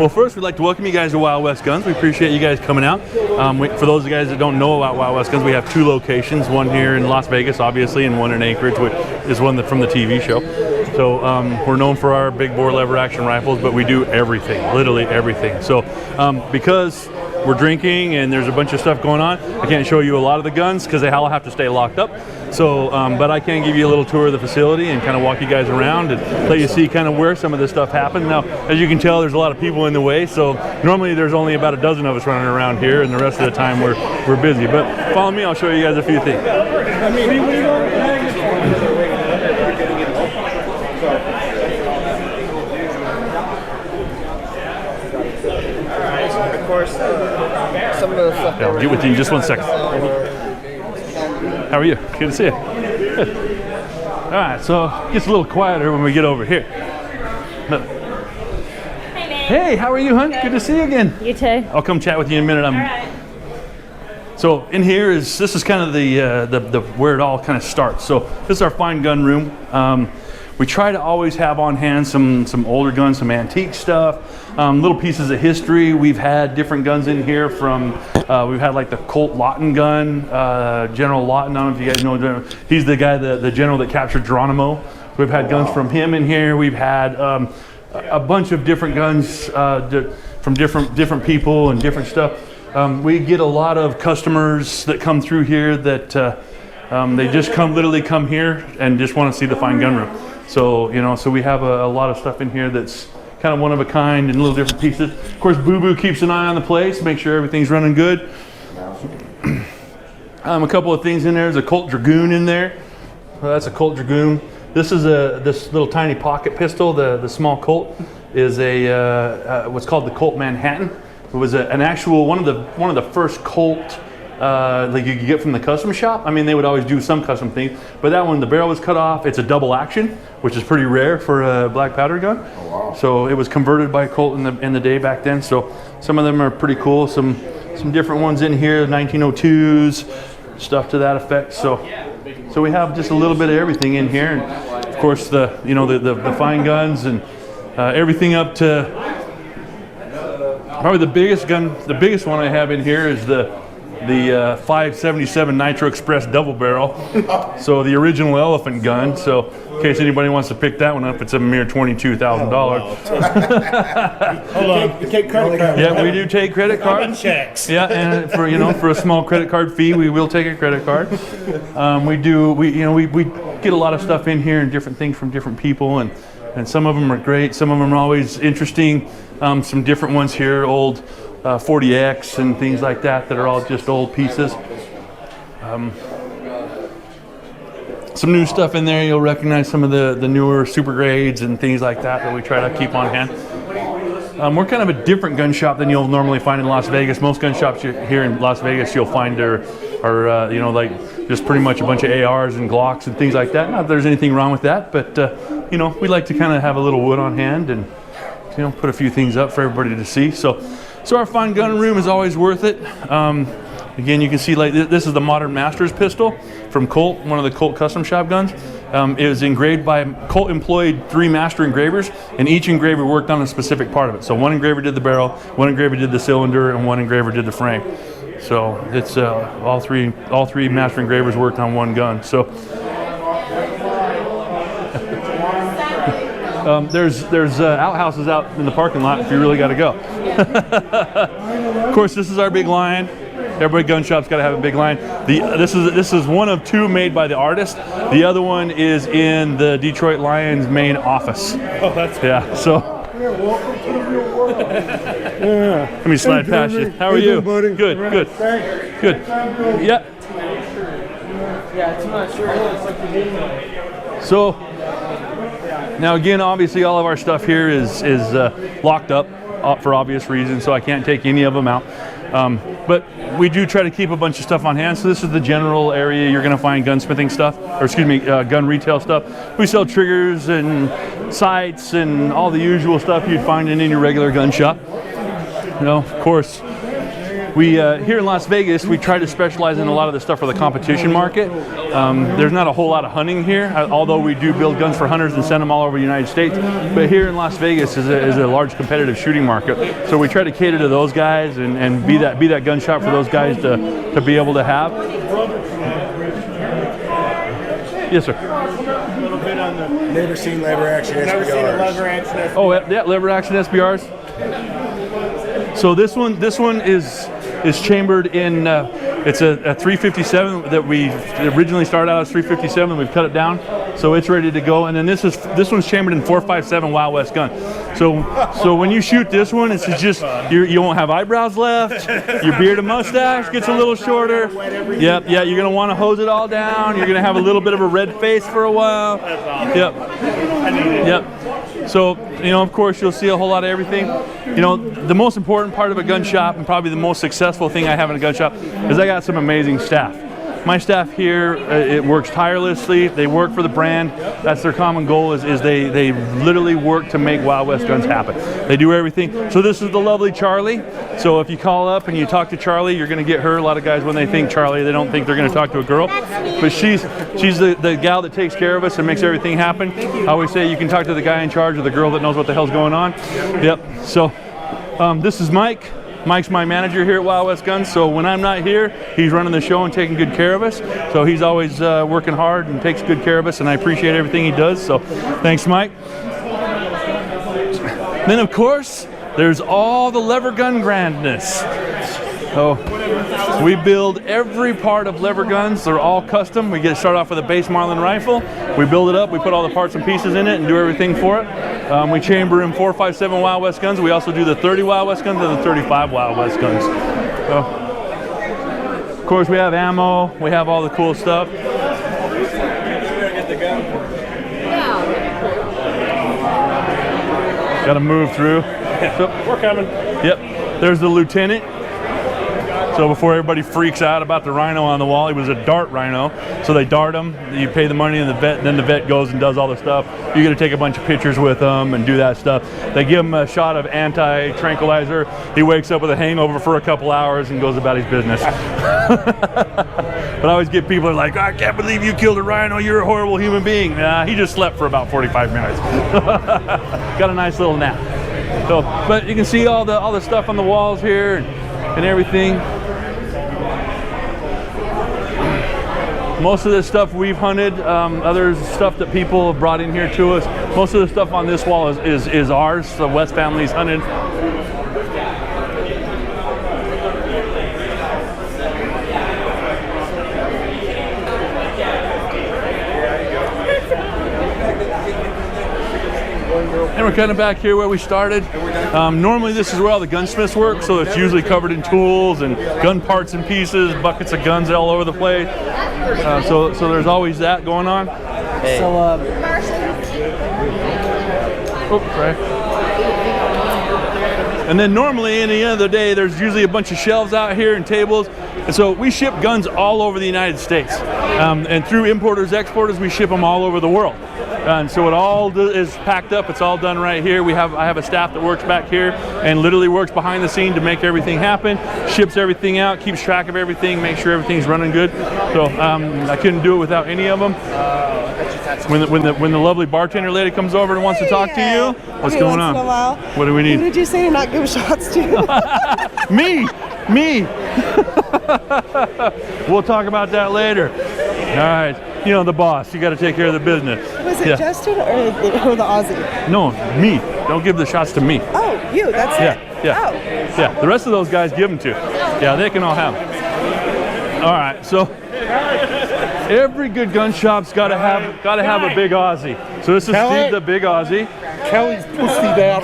Well, first, we'd like to welcome you guys to Wild West Guns. We appreciate you guys coming out. For those of you guys that don't know about Wild West Guns, we have 2 locations, one here in Las Vegas, obviously, and one in Anchorage, which is one from the TV show. So we're known for our big bore lever action rifles, but we do everything, literally everything. So because we're drinking and there's a bunch of stuff going on, I can't show you a lot of the guns because they all have to stay locked up. So, but I can give you a little tour of the facility and kind of walk you guys around and let you see kind of where some of this stuff happened. Now, as you can tell, there's a lot of people in the way. So normally there's only about a dozen of us running around here, and the rest of the time we're busy. But follow me, I'll show you guys a few things. Of course, some of the stuff. Yeah, I'll get with you in just 1 second. How are you? Good to see you. Good. All right, so it gets a little quieter when we get over here. Hey, how are you, hon? Good to see you again. You too. I'll come chat with you in a minute. All right. So in here this is kind of the where it all kind of starts. So this is our fine gun room. We try to always have on hand some older guns, some antique stuff, little pieces of history. We've had different guns in here from, we've had like the Colt Lawton gun, General Lawton. I don't know if you guys know, he's the guy, the general that captured Geronimo. We've had guns from him in here. We've had a bunch of different guns from different people and different stuff. We get a lot of customers that come through here that they just literally come here and just want to see the fine gun room. So, so we have a lot of stuff in here that's kind of one of a kind and little different pieces. Of course, Boo Boo keeps an eye on the place, make sure everything's running good. A couple of things in there. There's a Colt Dragoon in there. Well, that's a Colt Dragoon. This is this little tiny pocket pistol. The small Colt is what's called the Colt Manhattan. It was an actual one of the first Colt like you could get from the custom shop. I mean, they would always do some custom things, but that one, the barrel was cut off. It's a double action, which is pretty rare for a black powder gun. Oh, wow. So it was converted by Colt in the day back then. So some of them are pretty cool. Some different ones in here, 1902s, stuff to that effect. So we have just a little bit of everything in here, and of course the fine guns and everything up to probably the biggest one I have in here is the 577 Nitro Express double barrel. So the original elephant gun. So in case anybody wants to pick that one up, it's a mere $22,000. Hold on, you take credit cards. Yeah, we do take credit cards. Checks. Yeah, and for a small credit card fee, we will take a credit card. We get a lot of stuff in here and different things from different people, and some of them are great. Some of them are always interesting. Some different ones here, old 40X and things like that are all just old pieces. Some new stuff in there. You'll recognize some of the newer super grades and things like that we try to keep on hand. We're kind of a different gun shop than you'll normally find in Las Vegas. Most gun shops here in Las Vegas you'll find are like just pretty much a bunch of ARs and Glocks and things like that. Not that there's anything wrong with that, but we like to kind of have a little wood on hand and put a few things up for everybody to see. So our fine gun room is always worth it. Again, you can see like this is the Modern Masters pistol from Colt, one of the Colt custom shop guns. It was engraved by Colt employed 3 master engravers, and each engraver worked on a specific part of it. So one engraver did the barrel, one engraver did the cylinder, and one engraver did the frame. So it's all three master engravers worked on one gun. So there's outhouses out in the parking lot if you really got to go. Of course, this is our big lion. Every gun shop's got to have a big lion. This is one of 2 made by the artist. The other one is in the Detroit Lions main office. Oh, that's cool. Yeah. So welcome to the real world. Yeah. Let me slide past you. How are you? Buddy? Good. Good. Good. Yeah. Yeah, it's not sure. So now again, obviously all of our stuff here is locked up for obvious reasons, so I can't take any of them out. But we do try to keep a bunch of stuff on hand. So this is the general area you're going to find gunsmithing stuff, or excuse me, gun retail stuff. We sell triggers and sights and all the usual stuff you'd find in any regular gun shop. Of course, we here in Las Vegas, we try to specialize in a lot of the stuff for the competition market. There's not a whole lot of hunting here, although we do build guns for hunters and send them all over the United States. But here in Las Vegas is a large competitive shooting market, so we try to cater to those guys and be that gun shop for those guys to be able to have. Yes, sir. A little bit on the. Never seen lever action SBRs. Never seen a lever action SBR. Oh yeah, lever action SBRs. So this one is chambered in. It's a 357 that we originally started out as 357. We've cut it down, so it's ready to go. And then this one's chambered in 457 Wild West gun. So when you shoot this one, it's just you won't have eyebrows left. Your beard and mustache gets a little shorter. Yep, yeah. You're gonna want to hose it all down. You're gonna have a little bit of a red face for a while. Yep. Yep. So, you know, of course, you'll see a whole lot of everything. You know, the most important part of a gun shop, and probably the most successful thing I have in a gun shop, is I got some amazing staff. My staff here, it works tirelessly. They work for the brand. That's their common goal, is they literally work to make Wild West guns happen. They do everything. So this is the lovely Charlie. So if you call up and you talk to Charlie, you're gonna get her. A lot of guys, when they think Charlie, they don't think they're gonna talk to a girl. But she's the gal that takes care of us and makes everything happen. I always say you can talk to the guy in charge or the girl that knows what the hell's going on. Yep, so this is Mike. Mike's my manager here at Wild West Guns, so when I'm not here, he's running the show and taking good care of us. So he's always working hard and takes good care of us, and I appreciate everything he does. So thanks, Mike. Then, of course, there's all the lever gun grandness. So we build every part of lever guns. They're all custom. We start off with a base Marlin rifle. We build it up. We put all the parts and pieces in it and do everything for it. We chamber in 457 Wild West guns. We also do the 30 Wild West guns and the 35 Wild West guns. So, of course, we have ammo. We have all the cool stuff. Got to move through. So, We're coming. Yep. There's the lieutenant. So before everybody freaks out about the rhino on the wall, he was a dart rhino. So they dart him, you pay the money and then the vet goes and does all the stuff. You got to take a bunch of pictures with him and do that stuff. They give him a shot of anti-tranquilizer. He wakes up with a hangover for a couple hours and goes about his business. But I always get people that are like, I can't believe you killed a rhino, you're a horrible human being. Nah, he just slept for about 45 minutes. Got a nice little nap. So, but you can see all the stuff on the walls here and everything. Most of this stuff we've hunted, other stuff that people have brought in here to us. Most of the stuff on this wall is ours, the West family's hunted. And we're kind of back here where we started. Normally this is where all the gunsmiths work, so it's usually covered in tools and gun parts and pieces, buckets of guns all over the place. So there's always that going on. Hey. So, oops, sorry. And then normally, in the end of the day, there's usually a bunch of shelves out here and tables. And so we ship guns all over the United States. And through importers, exporters, we ship them all over the world. And so it all is packed up. It's all done right here. I have a staff that works back here and literally works behind the scene to make everything happen, ships everything out, keeps track of everything, makes sure everything's running good. So I couldn't do it without any of them. When the lovely bartender lady comes over and wants to talk to you, what's going on? In a while. What do we need? Who did you say to not give shots to? Me. We'll talk about that later. All right. You know, the boss. You got to take care of the business. Was it Justin or the Aussie? No, me. Don't give the shots to me. Oh, you. That's it. Yeah. Oh. Yeah. The rest of those guys give them to. Yeah, they can all have them. All right. So every good gun shop's got to have a big Aussie. So this is Kelly? Steve, the big Aussie. Kelly's pussy down.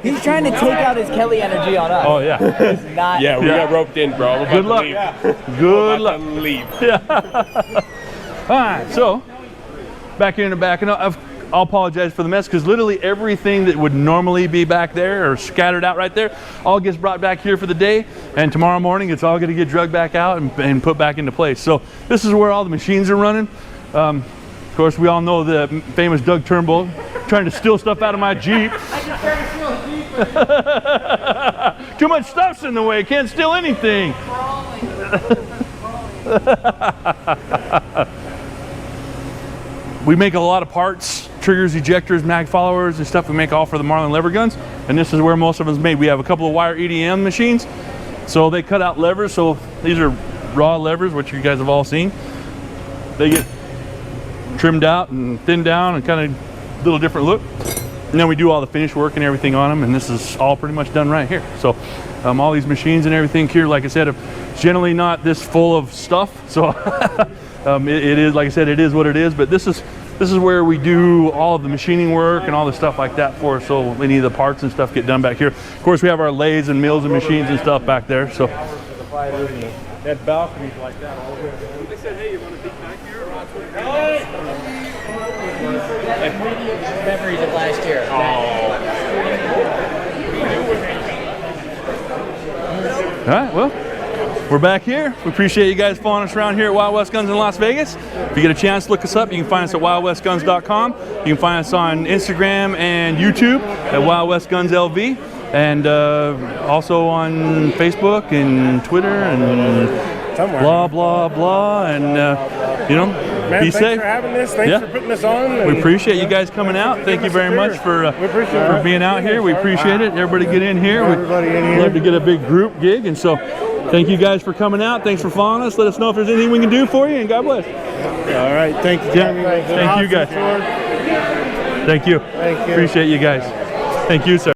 he's trying to take out his Kelly energy on us. Oh yeah. It's not. Yeah, we got roped in, bro. Good luck. Good luck. Leave. All right. So back here in the back, and I'll apologize for the mess because literally everything that would normally be back there or scattered out right there all gets brought back here for the day, and tomorrow morning it's all going to get drugged back out and put back into place. So this is where all the machines are running. Of course, we all know the famous Doug Turnbull trying to steal stuff out of my Jeep. Too much stuff's in the way. Can't steal anything. We make a lot of parts, triggers, ejectors, mag followers, and stuff. We make all for the Marlin lever guns, and this is where most of them is made. We have a couple of wire EDM machines, so they cut out levers. So these are raw levers, which you guys have all seen. They get trimmed out and thinned down and kind of little different look. And then we do all the finish work and everything on them, and this is all pretty much done right here. So all these machines and everything here, like I said, are generally not this full of stuff. So it is, like I said, it is what it is. But this is where we do all of the machining work and all the stuff like that for us. So any of the parts and stuff get done back here. Of course, we have our lathes and mills and machines and stuff back there. So that balcony's like that all over. they said, hey, you want to be back here? Memories of last year. All right, well, we're back here. We appreciate you guys following us around here at Wild West Guns in Las Vegas. If you get a chance, look us up. You can find us at wildwestguns.com. You can find us on Instagram and YouTube at Wild West Guns LV, and also on Facebook and Twitter and blah, blah, blah. And, you know, Man, be thanks safe. for having this. Thanks for putting this on. We appreciate you guys coming out. Thank you very much for being out here. We appreciate it. Everybody get in here. Everybody in here. We'd love to get a big group gig. And so thank you guys for coming out. Thanks for following us. Let us know if there's anything we can do for you, and God bless. All right. Thank you, Jeremy. Thank you guys. Thank you. Thank you. Appreciate you guys. Thank you, sir.